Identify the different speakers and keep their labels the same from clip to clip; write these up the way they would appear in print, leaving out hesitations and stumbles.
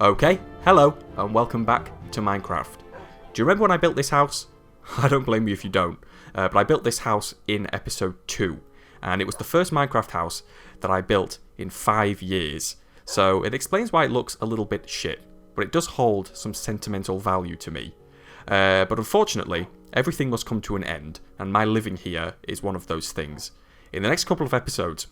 Speaker 1: Okay, hello, and welcome back to Minecraft. Do you remember when I built this house? I don't blame you if you don't, but I built this house in episode 2, and it was the first Minecraft house that I built in 5 years, so it explains why it looks a little bit shit, but it does hold some sentimental value to me. But unfortunately, everything must come to an end, and my living here is one of those things. In the next couple of episodes,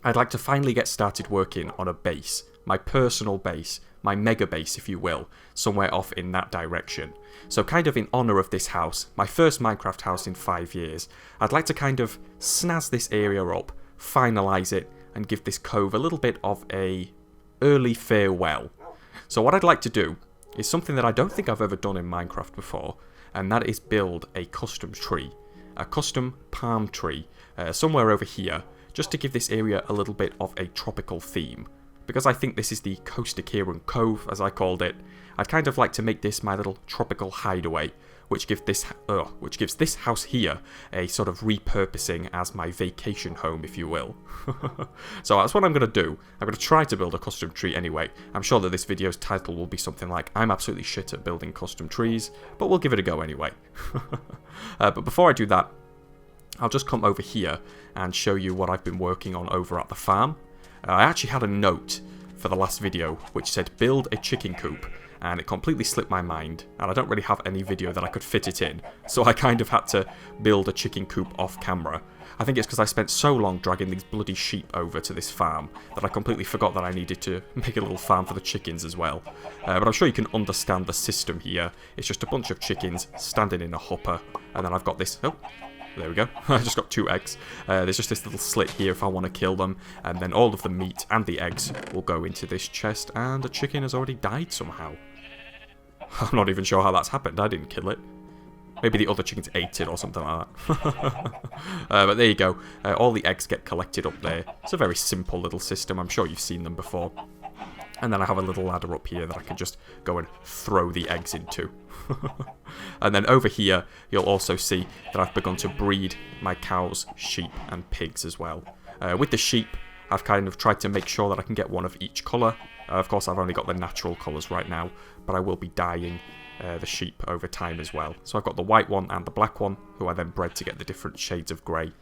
Speaker 1: I'd like to finally get started working on a base, my personal base, my mega base if you will, somewhere off in that direction. So kind of in honour of this house, my first Minecraft house in 5 years, I'd like to kind of snazz this area up, finalise it, and give this cove a little bit of a early farewell. So what I'd like to do is something that I don't think I've ever done in Minecraft before, and that is build a custom tree. A custom palm tree, somewhere over here, just to give this area a little bit of a tropical theme. Because I think this is the CoasterCiaran Cove, as I called it, I'd kind of like to make this my little tropical hideaway, which gives this house here a sort of repurposing as my vacation home, if you will. So that's what I'm going to do. I'm going to try to build a custom tree anyway. I'm sure that this video's title will be something like, I'm absolutely shit at building custom trees, but we'll give it a go anyway. But before I do that, I'll just come over here and show you what I've been working on over at the farm. I actually had a note for the last video which said build a chicken coop, and it completely slipped my mind, and I don't really have any video that I could fit it in, so I kind of had to build a chicken coop off camera. I think it's because I spent so long dragging these bloody sheep over to this farm that I completely forgot that I needed to make a little farm for the chickens as well. But I'm sure you can understand the system here. It's just a bunch of chickens standing in a hopper, and then I've got this... Oh, there we go. I just got 2 eggs. There's just this little slit here if I want to kill them, and then all of the meat and the eggs will go into this chest, and the chicken has already died somehow. I'm not even sure how that's happened. I didn't kill it. Maybe the other chickens ate it or something like that. But there you go. All the eggs get collected up there. It's a very simple little system. I'm sure you've seen them before. And then I have a little ladder up here that I can just go and throw the eggs into. And then over here, you'll also see that I've begun to breed my cows, sheep, and pigs as well. With the sheep, I've kind of tried to make sure that I can get one of each colour. Of course, I've only got the natural colours right now, but I will be dyeing the sheep over time as well. So I've got the white one and the black one, who I then bred to get the different shades of grey.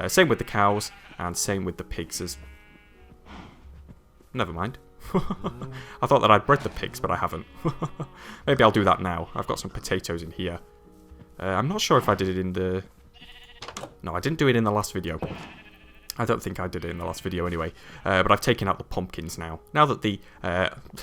Speaker 1: Same with the cows, and same with the pigs as... Never mind. I thought that I'd bred the pigs, but I haven't. Maybe I'll do that now. I've got some potatoes in here. I'm not sure if I did it in the... No, I didn't do it in the last video. I don't think I did it in the last video anyway. But I've taken out the pumpkins now. Now that the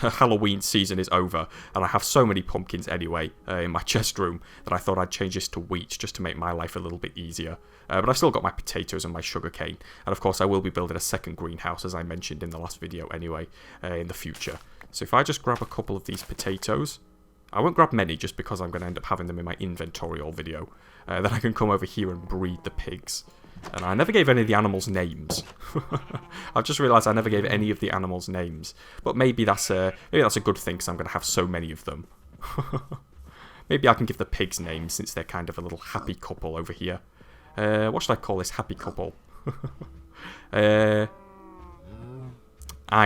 Speaker 1: Halloween season is over, and I have so many pumpkins anyway in my chest room, that I thought I'd change this to wheat just to make my life a little bit easier. But I've still got my potatoes and my sugarcane. And of course I will be building a second greenhouse, as I mentioned in the last video anyway, in the future. So if I just grab a couple of these potatoes... I won't grab many just because I'm going to end up having them in my inventory all video. Then I can come over here and breed the pigs. And I never gave any of the animals names. I've just realised I never gave any of the animals names. But maybe that's a good thing, because I'm going to have so many of them. Maybe I can give the pigs names, since they're kind of a little happy couple over here. What should I call this happy couple? I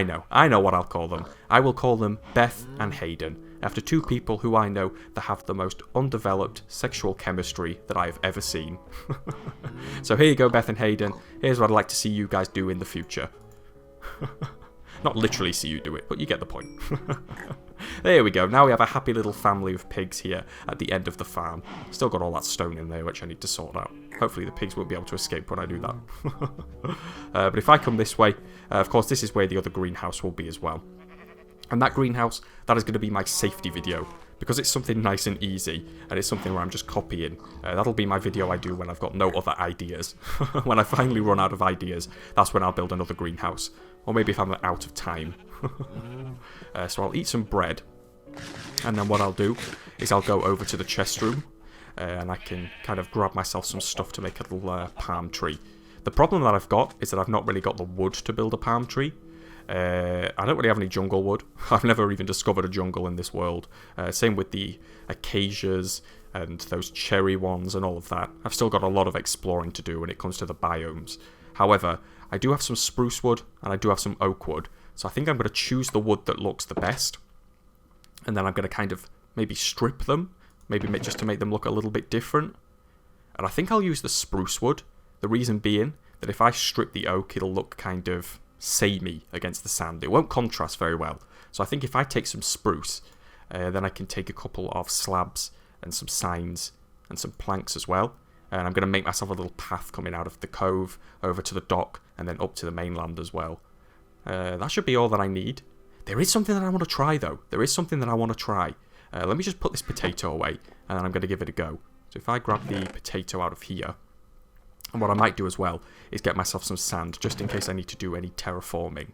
Speaker 1: know what I'll call them. I will call them Beth and Hayden, after 2 people who I know that have the most undeveloped sexual chemistry that I have ever seen. So here you go, Beth and Hayden. Here's what I'd like to see you guys do in the future. Not literally see you do it, but you get the point. There we go. Now we have a happy little family of pigs here at the end of the farm. Still got all that stone in there, which I need to sort out. Hopefully the pigs won't be able to escape when I do that. But if I come this way, of course this is where the other greenhouse will be as well. And that greenhouse, that is going to be my safety video, because it's something nice and easy, and it's something where I'm just copying. That'll be my video I do when I've got no other ideas. When I finally run out of ideas, that's when I'll build another greenhouse. Or maybe if I'm out of time. So I'll eat some bread, and then what I'll do is I'll go over to the chest room, and I can kind of grab myself some stuff to make a little palm tree. The problem that I've got is that I've not really got the wood to build a palm tree. I don't really have any jungle wood. I've never even discovered a jungle in this world. Same with the acacias and those cherry ones and all of that. I've still got a lot of exploring to do when it comes to the biomes. However, I do have some spruce wood and I do have some oak wood. So I think I'm going to choose the wood that looks the best. And then I'm going to kind of maybe strip them, maybe just to make them look a little bit different. And I think I'll use the spruce wood. The reason being that if I strip the oak, it'll look kind of samey against the sand. It won't contrast very well. So I think if I take some spruce, then I can take a couple of slabs and some signs and some planks as well. And I'm going to make myself a little path coming out of the cove over to the dock and then up to the mainland as well. That should be all that I need. There is something that I want to try though. There is something that I want to try. Let me just put this potato away and then I'm going to give it a go. So if I grab the potato out of here, and what I might do as well is get myself some sand just in case I need to do any terraforming.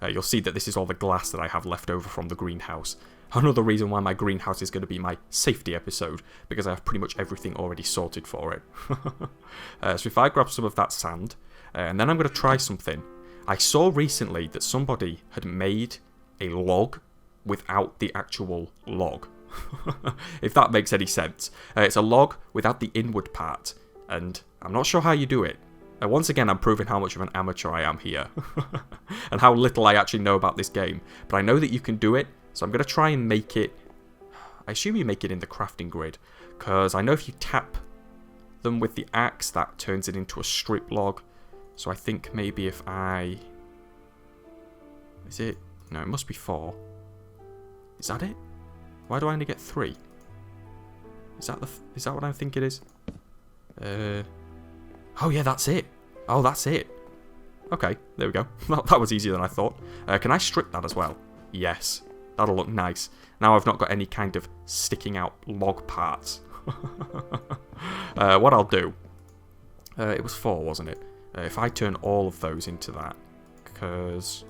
Speaker 1: You'll see that this is all the glass that I have left over from the greenhouse. Another reason why my greenhouse is going to be my safety episode, because I have pretty much everything already sorted for it. So if I grab some of that sand, and then I'm going to try something. I saw recently that somebody had made a log without the actual log. If that makes any sense. It's a log without the inward part, and I'm not sure how you do it. Once again, I'm proving how much of an amateur I am here, and how little I actually know about this game. But I know that you can do it, so I'm going to try and make it... I assume you make it in the crafting grid, because I know if you tap them with the axe, that turns it into a strip log. So I think maybe if I... Is it? No, it must be 4. Is that it? Why do I only get 3? Is that what I think it is? Oh yeah, that's it. Oh, that's it. Okay, there we go. That was easier than I thought. Can I strip that as well? Yes. That'll look nice. Now I've not got any kind of sticking out log parts. What I'll do... it was 4, wasn't it? If I turn all of those into that, because...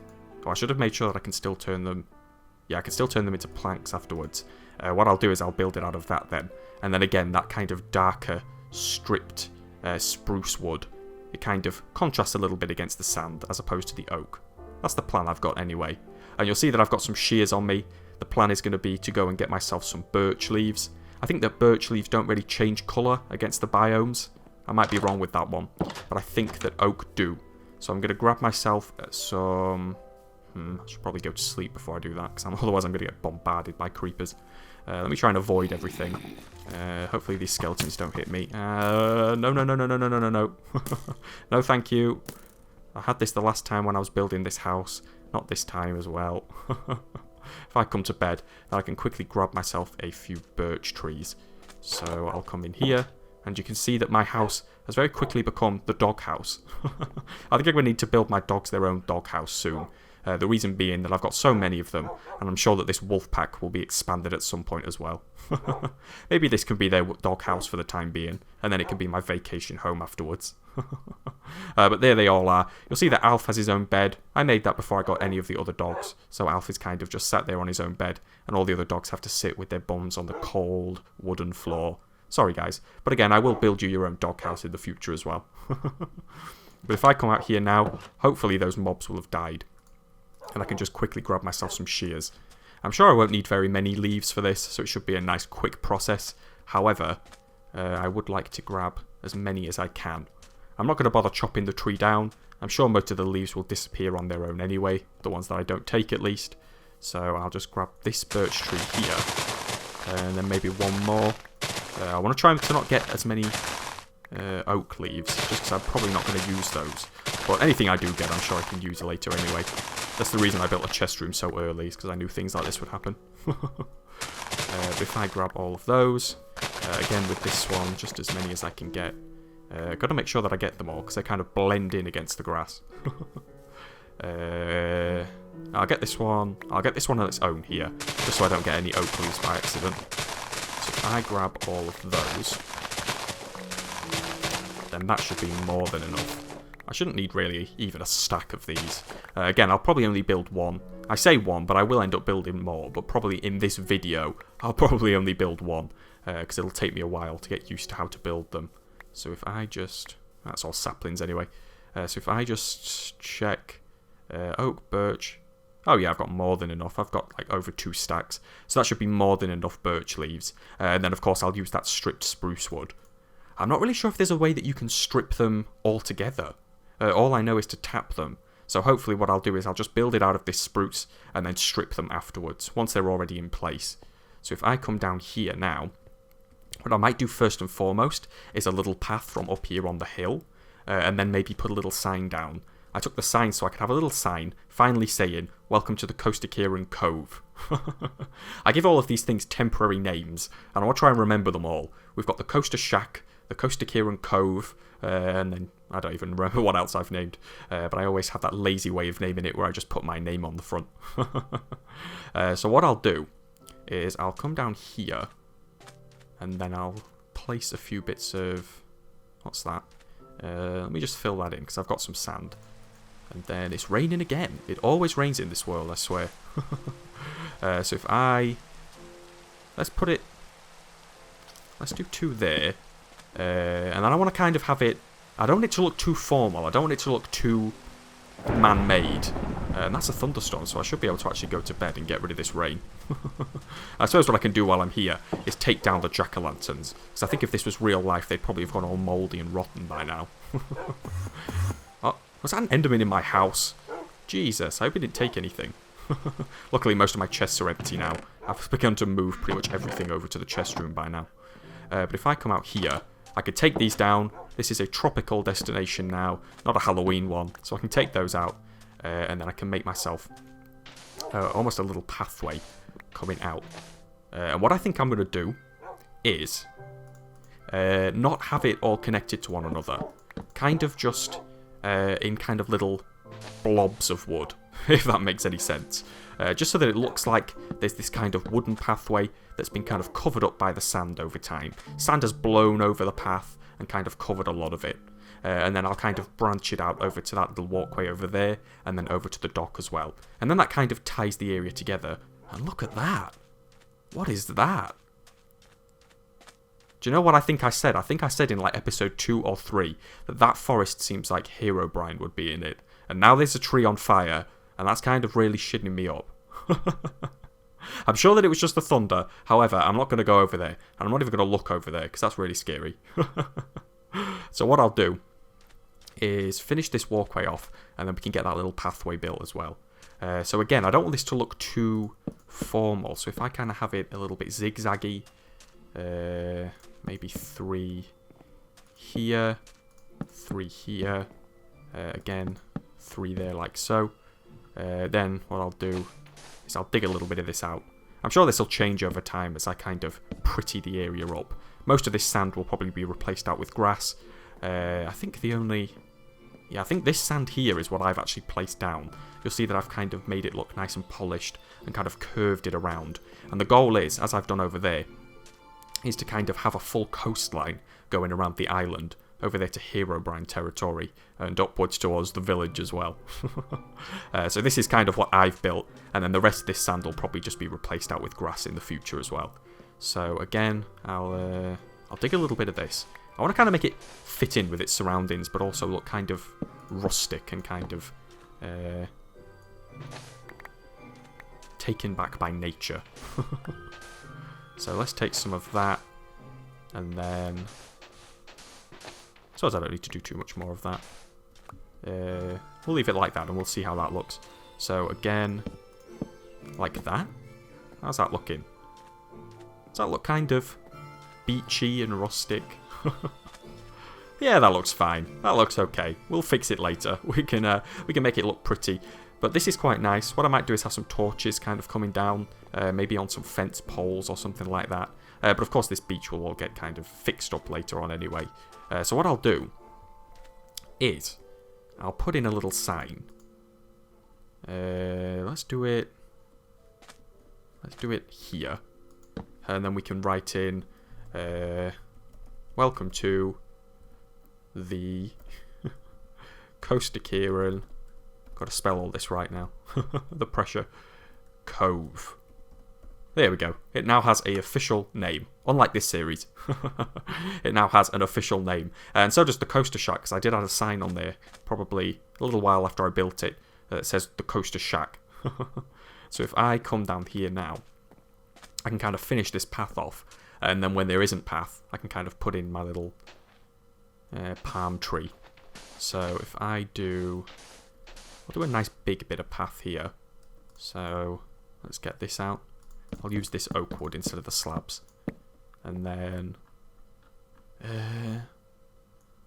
Speaker 1: Oh, I should have made sure that I can still turn them... Yeah, I can still turn them into planks afterwards. What I'll do is I'll build it out of that then. And then again, that kind of darker, stripped spruce wood, it kind of contrasts a little bit against the sand as opposed to the oak. That's the plan I've got anyway. And you'll see that I've got some shears on me. The plan is going to be to go and get myself some birch leaves. I think that birch leaves don't really change colour against the biomes. I might be wrong with that one, but I think that oak do. So I'm going to grab myself some... I should probably go to sleep before I do that, because otherwise I'm going to get bombarded by creepers. Let me try and avoid everything. Hopefully these skeletons don't hit me. No. No, thank you. I had this the last time when I was building this house. Not this time as well. If I come to bed, then I can quickly grab myself a few birch trees. So I'll come in here, and you can see that my house has very quickly become the dog house. I think I'm going to need to build my dogs their own dog house soon. The reason being that I've got so many of them, and I'm sure that this wolf pack will be expanded at some point as well. Maybe this can be their dog house for the time being, and then it can be my vacation home afterwards. But there they all are. You'll see that Alf has his own bed. I made that before I got any of the other dogs, so Alf is kind of just sat there on his own bed, and all the other dogs have to sit with their bums on the cold wooden floor. Sorry guys, but again, I will build you your own dog house in the future as well. But if I come out here now, hopefully those mobs will have died. And I can just quickly grab myself some shears. I'm sure I won't need very many leaves for this, so it should be a nice quick process. However, I would like to grab as many as I can. I'm not going to bother chopping the tree down. I'm sure most of the leaves will disappear on their own anyway, the ones that I don't take at least. So I'll just grab this birch tree here, and then maybe one more. I want to try to not get as many oak leaves, just because I'm probably not going to use those. But anything I do get, I'm sure I can use later anyway. That's the reason I built a chest room so early, is because I knew things like this would happen. But if I grab all of those, again with this one, just as many as I can get. Got to make sure that I get them all, because they kind of blend in against the grass. I'll get this one. I'll get this one on its own here, just so I don't get any oak leaves by accident. So if I grab all of those, then that should be more than enough. I shouldn't need really even a stack of these. Again, I'll probably only build one. I say one, but I will end up building more. But probably in this video, I'll probably only build one, because it'll take me a while to get used to how to build them. So if I just... That's all saplings anyway. So if I just check... oak, birch... Oh yeah, I've got more than enough. I've got like over 2 stacks. So that should be more than enough birch leaves. And then of course I'll use that stripped spruce wood. I'm not really sure if there's a way that you can strip them all together. All I know is to tap them. So hopefully what I'll do is I'll just build it out of this spruce and then strip them afterwards, once they're already in place. So if I come down here now, what I might do first and foremost is a little path from up here on the hill, and then maybe put a little sign down. I took the sign so I could have a little sign finally saying, "Welcome to the CoasterCiaran Cove." I give all of these things temporary names, and I want to try and remember them all. We've got the Coaster Shack, the CoasterCiaran Cove, and then I don't even remember what else I've named, but I always have that lazy way of naming it where I just put my name on the front. So what I'll do is I'll come down here, and then I'll place a few bits of... What's that? Let me just fill that in, because I've got some sand. And then it's raining again. It always rains in this world, I swear. So if I... Let's put it... Let's do 2 there. And then I want to kind of have it... I don't want it to look too formal. I don't want it to look too man-made. And that's a thunderstorm, so I should be able to actually go to bed and get rid of this rain. I suppose what I can do while I'm here is take down the jack-o'-lanterns. Because I think if this was real life, they'd probably have gone all mouldy and rotten by now. Oh, was that an Enderman in my house? Jesus, I hope he didn't take anything. Luckily, most of my chests are empty now. I've begun to move pretty much everything over to the chest room by now. But if I come out here, I could take these down. This is a tropical destination now, not a Halloween one. So I can take those out, and then I can make myself almost a little pathway coming out. And what I think I'm going to do is not have it all connected to one another. Kind of just in kind of little blobs of wood, if that makes any sense. Just so that it looks like there's this kind of wooden pathway that's been kind of covered up by the sand over time. Sand has blown over the path and kind of covered a lot of it. And then I'll kind of branch it out over to that little walkway over there, and then over to the dock as well. And then that kind of ties the area together. And look at that! What is that? Do you know what I think I said? I think I said in like episode 2 or 3 that that forest seems like Herobrine would be in it. And now there's a tree on fire, and that's kind of really shitting me up. I'm sure that it was just the thunder. However, I'm not going to go over there. And I'm not even going to look over there, because that's really scary. So what I'll do is finish this walkway off, and then we can get that little pathway built as well. So again, I don't want this to look too formal. So if I kind of have it a little bit zigzaggy, maybe 3 here, 3 here, again, 3 there like so. Then what I'll do is I'll dig a little bit of this out. I'm sure this will change over time as I kind of pretty the area up. Most of this sand will probably be replaced out with grass. I think the only... Yeah, I think this sand here is what I've actually placed down. You'll see that I've kind of made it look nice and polished and kind of curved it around. And the goal is, as I've done over there, is to kind of have a full coastline going around the island, over there to Herobrine territory, and upwards towards the village as well. So this is kind of what I've built, and then the rest of this sand will probably just be replaced out with grass in the future as well. So again, I'll dig a little bit of this. I want to kind of make it fit in with its surroundings, but also look kind of rustic and kind of taken back by nature. So let's take some of that, and then... I suppose I don't need to do too much more of that. We'll leave it like that, and we'll see how that looks. So again, like that. How's that looking? Does that look kind of beachy and rustic? Yeah, that looks fine. That looks okay. We'll fix it later. We can make it look pretty. But this is quite nice. What I might do is have some torches kind of coming down, maybe on some fence poles or something like that. But of course this beach will all get kind of fixed up later on anyway. So what I'll do is I'll put in a little sign. Let's do it here. And then we can write in welcome to the CoasterCiaran. Got to spell all this right now. The pressure. Cove. There we go. It now has an official name. Unlike this series. It now has an official name. And so does the Coaster Shack, because I did add a sign on there probably a little while after I built it that says the Coaster Shack. So if I come down here now, I can kind of finish this path off. And then when there isn't path, I can kind of put in my little palm tree. So if I do... I'll do a nice big bit of path here. So let's get this out. I'll use this oak wood instead of the slabs. And then...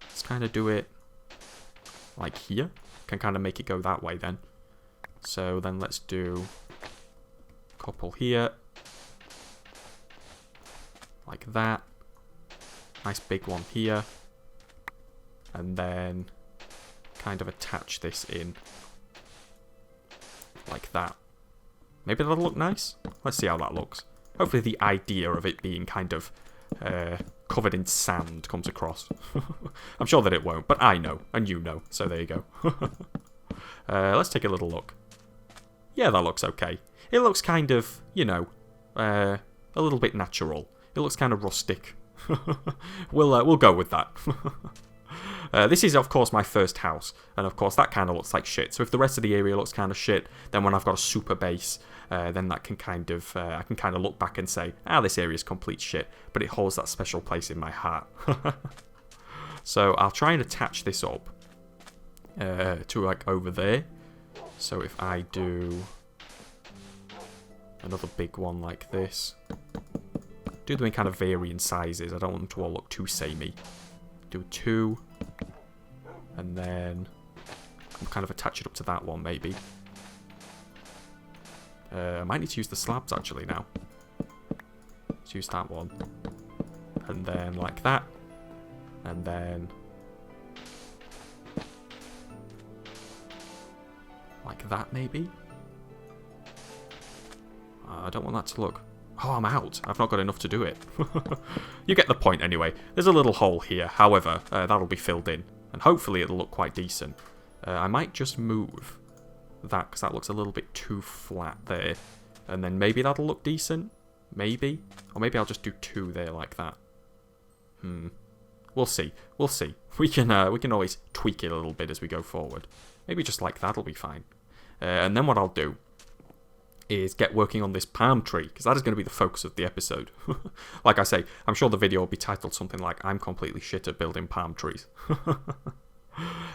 Speaker 1: let's kind of do it like here. Can kind of make it go that way then. So then let's do a couple here. Like that. Nice big one here. And then kind of attach this in like that. Maybe that'll look nice. Let's see how that looks. Hopefully the idea of it being kind of covered in sand comes across. I'm sure that it won't, but I know, and you know, so there you go. Let's take a little look. Yeah, that looks okay. It looks kind of, you know, a little bit natural. It looks kind of rustic. We'll go with that. This is, of course, my first house, and of course that kind of looks like shit. So if the rest of the area looks kind of shit, then when I've got a super base, then that can kind of, I can kind of look back and say, this area is complete shit, but it holds that special place in my heart. So I'll try and attach this up to like over there. So if I do another big one like this, do them in kind of varying sizes. I don't want them to all look too samey. Do 2, and then I'll kind of attach it up to that one maybe. I might need to use the slabs actually now. Let's use that one, and then like that, and then like that maybe. I don't want that to look... Oh, I'm out. I've not got enough to do it. You get the point anyway. There's a little hole here. However, that'll be filled in. And hopefully it'll look quite decent. I might just move that because that looks a little bit too flat there. And then maybe that'll look decent. Maybe. Or maybe I'll just do 2 there like that. We'll see. We'll see. We can always tweak it a little bit as we go forward. Maybe just like that'll be fine. And then what I'll do is get working on this palm tree, because that is going to be the focus of the episode. Like I say, I'm sure the video will be titled something like, I'm completely shit at building palm trees.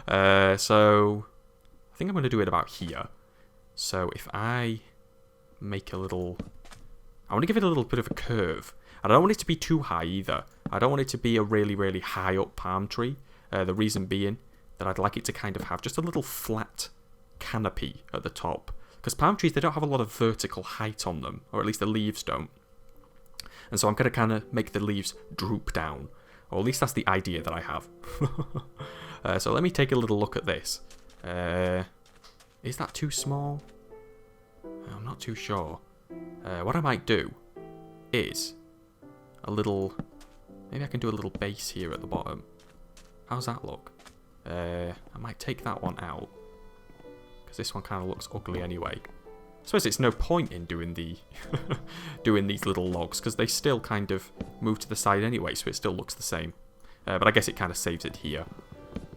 Speaker 1: So, I think I'm going to do it about here. So, if I make a little... I want to give it a little bit of a curve. And I don't want it to be too high either. I don't want it to be a really, really high up palm tree. The reason being that I'd like it to kind of have just a little flat canopy at the top. Because palm trees, they don't have a lot of vertical height on them, or at least the leaves don't. And so I'm going to kind of make the leaves droop down, or at least that's the idea that I have. So let me take a little look at this. Is that too small? I'm not too sure. What I might do is a little... Maybe I can do a little base here at the bottom. How's that look? I might take that one out, because this one kind of looks ugly anyway. I suppose it's no point in doing the doing these little logs, because they still kind of move to the side anyway, so it still looks the same. But I guess it kind of saves it here.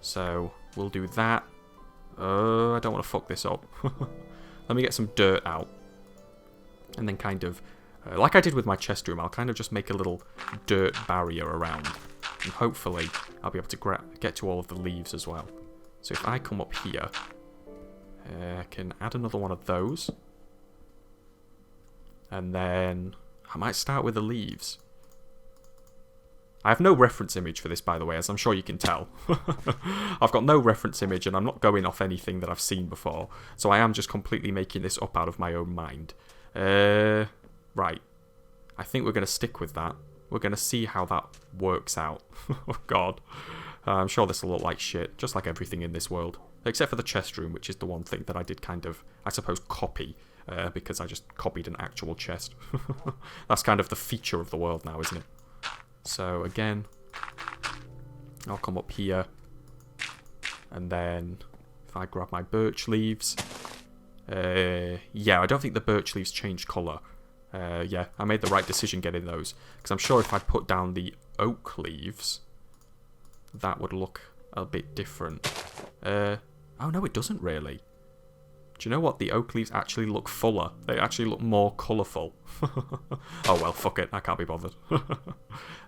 Speaker 1: So we'll do that. I don't want to fuck this up. Let me get some dirt out. And then kind of, like I did with my chest room, I'll kind of just make a little dirt barrier around. And hopefully I'll be able to get to all of the leaves as well. So if I come up here... I can add another one of those. And then I might start with the leaves. I have no reference image for this, by the way, as I'm sure you can tell. I've got no reference image, and I'm not going off anything that I've seen before. So I am just completely making this up out of my own mind. Right. I think we're going to stick with that. We're going to see how that works out. Oh, God. I'm sure this will look like shit, just like everything in this world. Except for the chest room, which is the one thing that I did kind of, I suppose, copy. Because I just copied an actual chest. That's kind of the feature of the world now, isn't it? So, again, I'll come up here. And then, if I grab my birch leaves... yeah, I don't think the birch leaves changed colour. Yeah, I made the right decision getting those. Because I'm sure if I put down the oak leaves, that would look a bit different. Oh no, it doesn't really. Do you know what? The oak leaves actually look fuller. They actually look more colourful. Oh well, fuck it. I can't be bothered.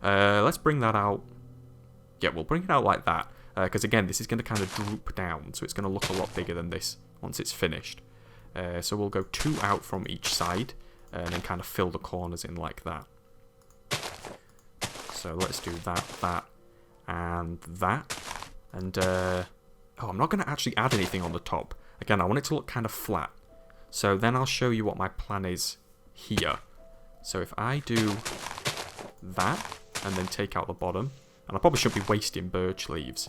Speaker 1: Let's bring that out. Yeah, we'll bring it out like that. Because again, this is going to kind of droop down. So it's going to look a lot bigger than this once it's finished. So we'll go 2 out from each side. and then kind of fill the corners in like that. So let's do that, and that. And, oh, I'm not going to actually add anything on the top. Again, I want it to look kind of flat. So then I'll show you what my plan is here. So if I do that, and then take out the bottom, and I probably shouldn't be wasting birch leaves.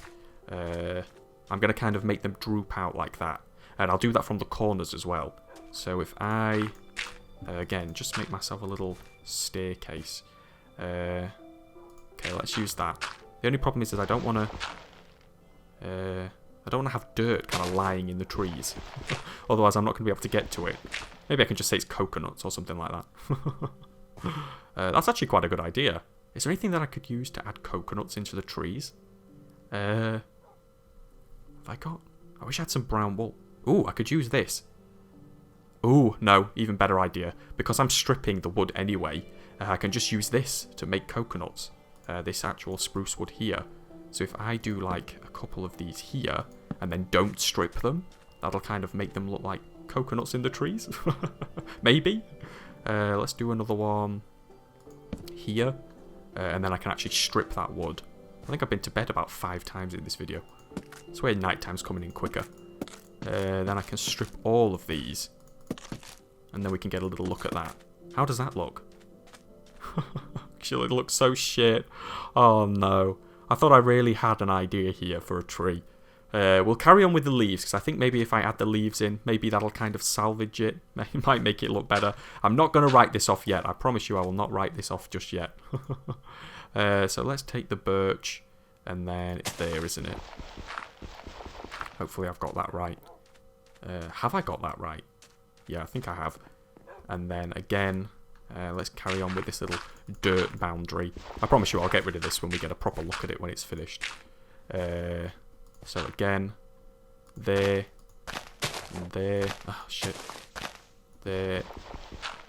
Speaker 1: I'm going to kind of make them droop out like that. And I'll do that from the corners as well. So if I, again, just make myself a little staircase. Okay, let's use that. The only problem is that I don't want to have dirt kind of lying in the trees. Otherwise I'm not going to be able to get to it. Maybe I can just say it's coconuts or something like that. That's actually quite a good idea. Is there anything that I could use to add coconuts into the trees? Have I got... I wish I had some brown wool. Ooh, I could use this. Ooh, no, even better idea. Because I'm stripping the wood anyway, I can just use this to make coconuts. This actual spruce wood here. So if I do like a couple of these here, and then don't strip them, that'll kind of make them look like coconuts in the trees. Maybe. Let's do another one here. And then I can actually strip that wood. I think I've been to bed about 5 times in this video. That's where nighttime's coming in quicker. Then I can strip all of these. And then we can get a little look at that. How does that look? Actually, it looks so shit. Oh no. I thought I really had an idea here for a tree. We'll carry on with the leaves, because I think maybe if I add the leaves in, maybe that'll kind of salvage it. It might make it look better. I'm not going to write this off yet. I promise you I will not write this off just yet. So let's take the birch, and then it's there, isn't it? Hopefully I've got that right. Have I got that right? Yeah, I think I have. And then again, let's carry on with this little dirt boundary. I promise you I'll get rid of this when we get a proper look at it when it's finished. So again, there, and there, oh shit, there,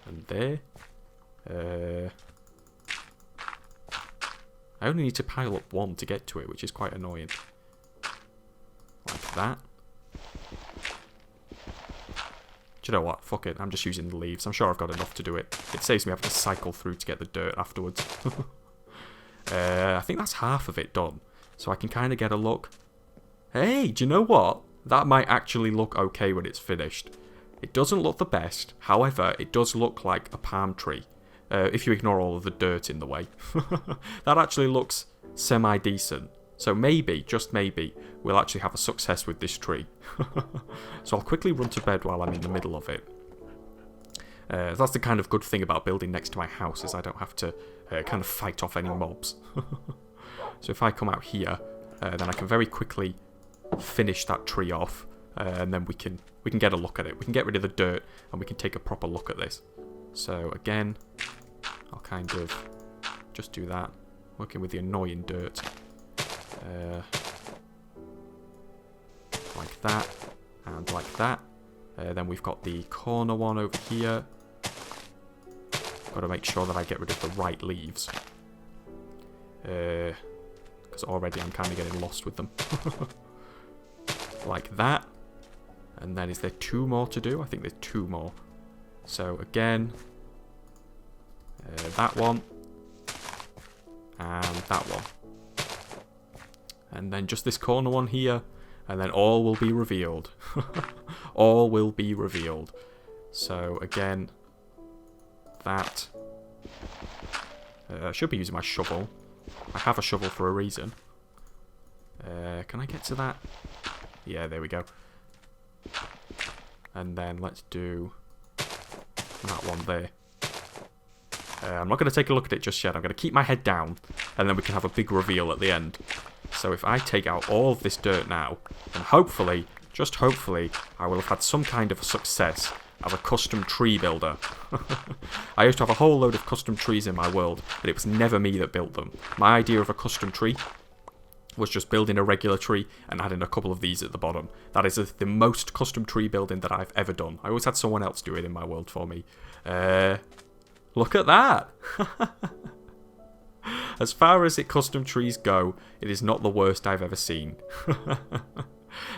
Speaker 1: and there. I only need to pile up one to get to it, which is quite annoying. Like that. Do you know what? Fuck it, I'm just using the leaves. I'm sure I've got enough to do it. It saves me having to cycle through to get the dirt afterwards. I think that's half of it done. So I can kind of get a look. Hey, do you know what? That might actually look okay when it's finished. It doesn't look the best. However, it does look like a palm tree. If you ignore all of the dirt in the way. That actually looks semi-decent. So maybe, just maybe, we'll actually have a success with this tree. So I'll quickly run to bed while I'm in the middle of it. That's the kind of good thing about building next to my house, is I don't have to kind of fight off any mobs. So if I come out here, then I can very quickly finish that tree off, and then we can get a look at it. We can get rid of the dirt, and we can take a proper look at this. So again, I'll kind of just do that, working with the annoying dirt. Like that, and like that. Then we've got the corner one over here. Got to make sure that I get rid of the right leaves. Because already I'm kind of getting lost with them. Like that. And then is there 2 more to do? I think there's 2 more. So again, that one. And that one. And then just this corner one here. And then all will be revealed. All will be revealed. So again, that. I should be using my shovel. I have a shovel for a reason. Can I get to that? Yeah, there we go. And then let's do that one there. I'm not going to take a look at it just yet. I'm going to keep my head down, and then we can have a big reveal at the end. So if I take out all of this dirt now, then hopefully, just hopefully, I will have had some kind of success as a custom tree builder. I used to have a whole load of custom trees in my world, but it was never me that built them. My idea of a custom tree was just building a regular tree and adding a couple of these at the bottom. That is the most custom tree building that I've ever done. I always had someone else do it in my world for me. Look at that! As far as custom trees go, it is not the worst I've ever seen.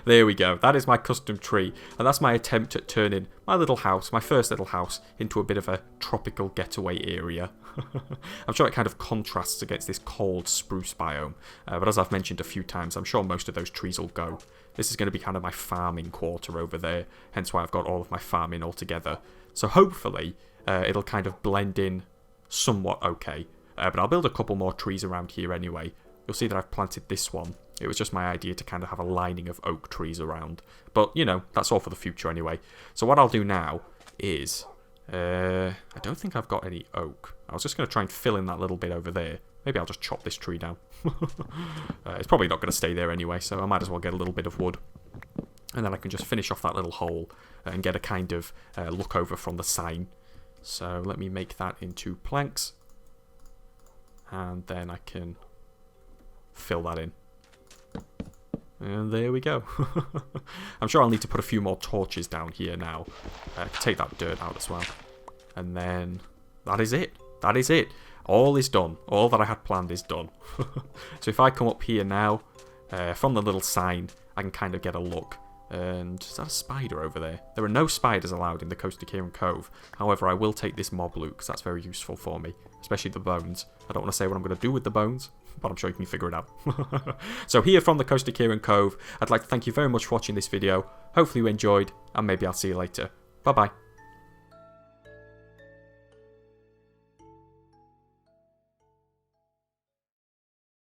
Speaker 1: There we go. That is my custom tree. And that's my attempt at turning my little house, my first little house, into a bit of a tropical getaway area. I'm sure it kind of contrasts against this cold spruce biome. But as I've mentioned a few times, I'm sure most of those trees will go. This is going to be kind of my farming quarter over there. Hence why I've got all of my farming all together. So hopefully it'll kind of blend in somewhat okay. But I'll build a couple more trees around here anyway. You'll see that I've planted this one. It was just my idea to kind of have a lining of oak trees around. But, you know, that's all for the future anyway. So what I'll do now is... I don't think I've got any oak. I was just going to try and fill in that little bit over there. Maybe I'll just chop this tree down. It's probably not going to stay there anyway, so I might as well get a little bit of wood. And then I can just finish off that little hole and get a kind of look over from the sign. So let me make that into planks. And then I can fill that in. And there we go. I'm sure I'll need to put a few more torches down here now. Take that dirt out as well. And then that is it. That is it. All is done. All that I had planned is done. So if I come up here now, from the little sign, I can kind of get a look. And is that a spider over there? There are no spiders allowed in the CoasterCiaran Cove. However, I will take this mob loot because that's very useful for me. Especially the bones. I don't want to say what I'm going to do with the bones, but I'm sure you can figure it out. So here from the CoasterCiaran Cove, I'd like to thank you very much for watching this video. Hopefully you enjoyed, and maybe I'll see you later. Bye bye.